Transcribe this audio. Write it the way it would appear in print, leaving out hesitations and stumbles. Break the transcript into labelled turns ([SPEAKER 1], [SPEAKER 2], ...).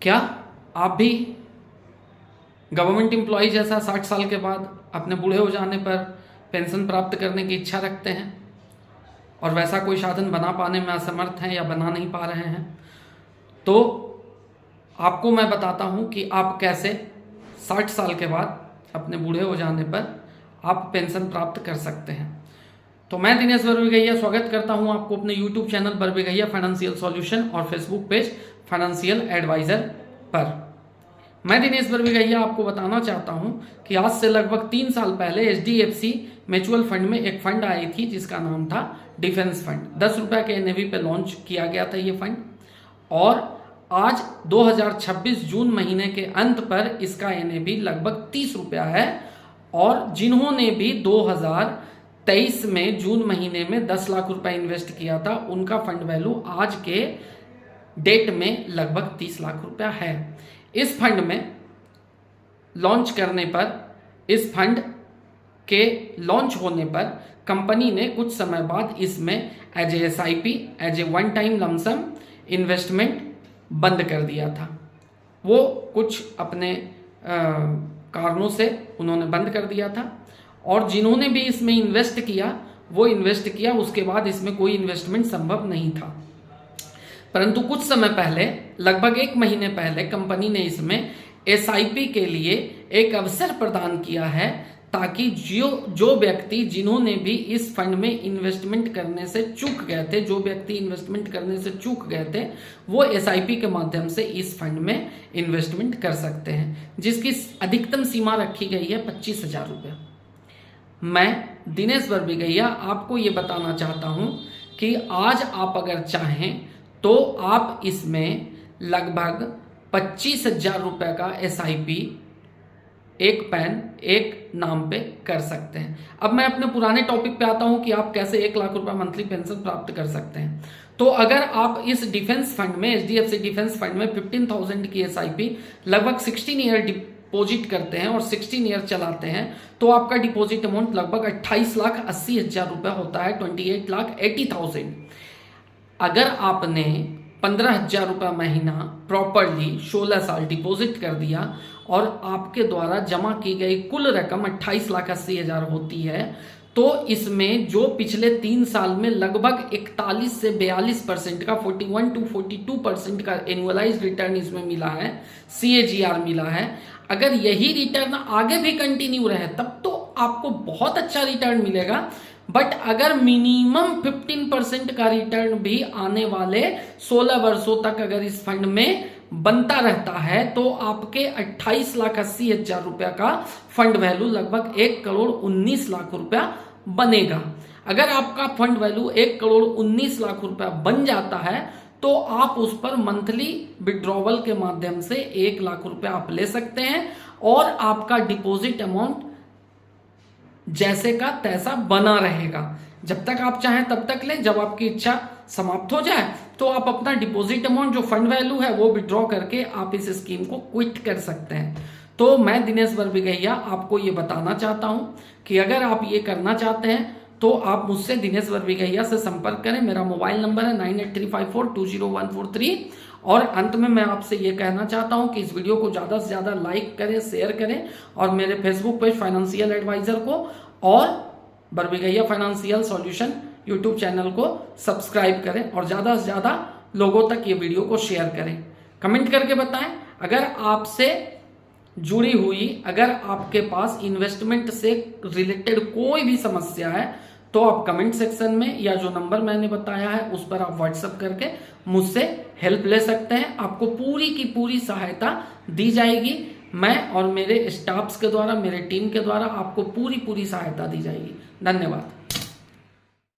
[SPEAKER 1] क्या आप भी गवर्नमेंट एम्प्लॉय जैसा 60 साल के बाद अपने बूढ़े हो जाने पर पेंशन प्राप्त करने की इच्छा रखते हैं और वैसा कोई साधन बना पाने में असमर्थ हैं या बना नहीं पा रहे हैं? तो आपको मैं बताता हूं कि आप कैसे 60 साल के बाद अपने बूढ़े हो जाने पर आप पेंशन प्राप्त कर सकते हैं। तो मैं दिनेश बरबीघैया स्वागत करता हूं आपको अपने YouTube चैनल बरबीघैया फाइनेंशियल सॉल्यूशन और Facebook पेज फाइनेंशियल एडवाइजर पर। मैं दिनेश बरबीघैया आपको बताना चाहता हूं कि आज से लगभग 3 साल पहले HDFC म्यूचुअल फंड में एक फंड आई थी जिसका नाम था डिफेंस फंड। 10 रुपये के NAV पे लॉन्च किया गया था ये फंड और आज 2026 जून महीने के अंत पर इसका NAV लगभग 30 रुपया है। और जिन्होंने भी 2023 में जून महीने में 10 लाख रुपए इन्वेस्ट किया था उनका फंड वैल्यू आज के डेट में लगभग 30 लाख रुपया है। इस फंड में लॉन्च करने पर, इस फंड के लॉन्च होने पर कंपनी ने कुछ समय बाद इसमें as a SIP, as a one time lump sum investment बंद कर दिया था। वो कुछ अपने कारणों से उन्होंने बंद कर दिया था और जिन्होंने भी इसमें इन्वेस्ट किया वो इन्वेस्ट किया, उसके बाद इसमें कोई इन्वेस्टमेंट संभव नहीं था। परंतु कुछ समय पहले, लगभग 1 महीने पहले, कंपनी ने इसमें SIP के लिए एक अवसर प्रदान किया है ताकि जो व्यक्ति जिन्होंने भी इस फंड में इन्वेस्टमेंट करने से चूक गए थे, जो व्यक्ति इन्वेस्टमेंट करने से चूक गए थे, वो SIP के माध्यम से इस फंड में इन्वेस्टमेंट कर सकते हैं, जिसकी अधिकतम सीमा रखी गई है 25,000 रुपये। मैं दिनेश बरबीघैया आपको ये बताना चाहता हूँ कि आज आप अगर चाहें तो आप इसमें लगभग 25,000 रुपये का SIP एक पैन एक नाम पे कर सकते हैं। अब मैं अपने पुराने टॉपिक पे आता हूं कि आप कैसे 1 लाख रुपए मंथली पेंशन प्राप्त कर सकते हैं। तो अगर आप इस डिफेंस फंड में, HDFC डिफेंस फंड में 15,000 की SIP लगभग 16 ईयर डिपॉजिट करते हैं और 16 ईयर चलाते हैं तो आपका डिपॉजिट अमाउंट लगभग 28,80,000 रुपये होता है, 28,80,000। अगर आपने 15,000 रुपये महीना प्रॉपरली 16 साल डिपॉजिट कर दिया और आपके द्वारा जमा की गई कुल रकम 28,80,000 होती है, तो इसमें जो पिछले 3 साल में लगभग 41 से 42% का 41 to 42% का एनुअलाइज रिटर्न इसमें मिला है, CAGR मिला है। अगर यही रिटर्न आगे भी कंटिन्यू रहे तब तो आपको बहुत अच्छा रिटर्न मिलेगा। बट अगर मिनिमम 15% का रिटर्न भी आने वाले 16 वर्षों तक अगर इस फंड में बनता रहता है तो आपके 28,80,000 रुपया का फंड वैल्यू लगभग 1,19,00,000 रुपया बनेगा। अगर आपका फंड वैल्यू 1,19,00,000 रुपया बन जाता है तो आप उस पर मंथली विड्रॉवल के माध्यम से 1 लाख रुपया आप ले सकते हैं और आपका डिपॉजिट अमाउंट जैसे का तैसा बना रहेगा। जब तक आप चाहें तब तक लें, जब आपकी इच्छा समाप्त हो जाए तो आप अपना डिपॉजिट अमाउंट जो फंड वैल्यू है वो विड्रॉ करके आप इस स्कीम को क्विट कर सकते हैं। तो मैं दिनेश बरबीघैया आपको ये बताना चाहता हूं कि अगर आप ये करना चाहते हैं तो आप मुझसे दिनेश बरबीघैया से संपर्क करें। मेरा मोबाइल नंबर है 9835420143। और अंत में मैं आपसे ये कहना चाहता हूं कि इस वीडियो को ज़्यादा से ज़्यादा लाइक करें, शेयर करें और मेरे फेसबुक पेज फाइनेंशियल एडवाइजर को और बरबीघैया फाइनेंशियल सॉल्यूशन यूट्यूब चैनल को सब्सक्राइब करें और ज़्यादा से ज़्यादा लोगों तक ये वीडियो को शेयर करें। कमेंट करके बताएं अगर आपसे जुड़ी हुई, अगर आपके पास इन्वेस्टमेंट से रिलेटेड कोई भी समस्या है तो आप कमेंट सेक्शन में या जो नंबर मैंने बताया है उस पर आप व्हाट्सएप करके मुझसे हेल्प ले सकते हैं। आपको पूरी की पूरी सहायता दी जाएगी। मैं और मेरे स्टाफ्स के द्वारा, मेरे टीम के द्वारा आपको पूरी सहायता दी जाएगी। धन्यवाद।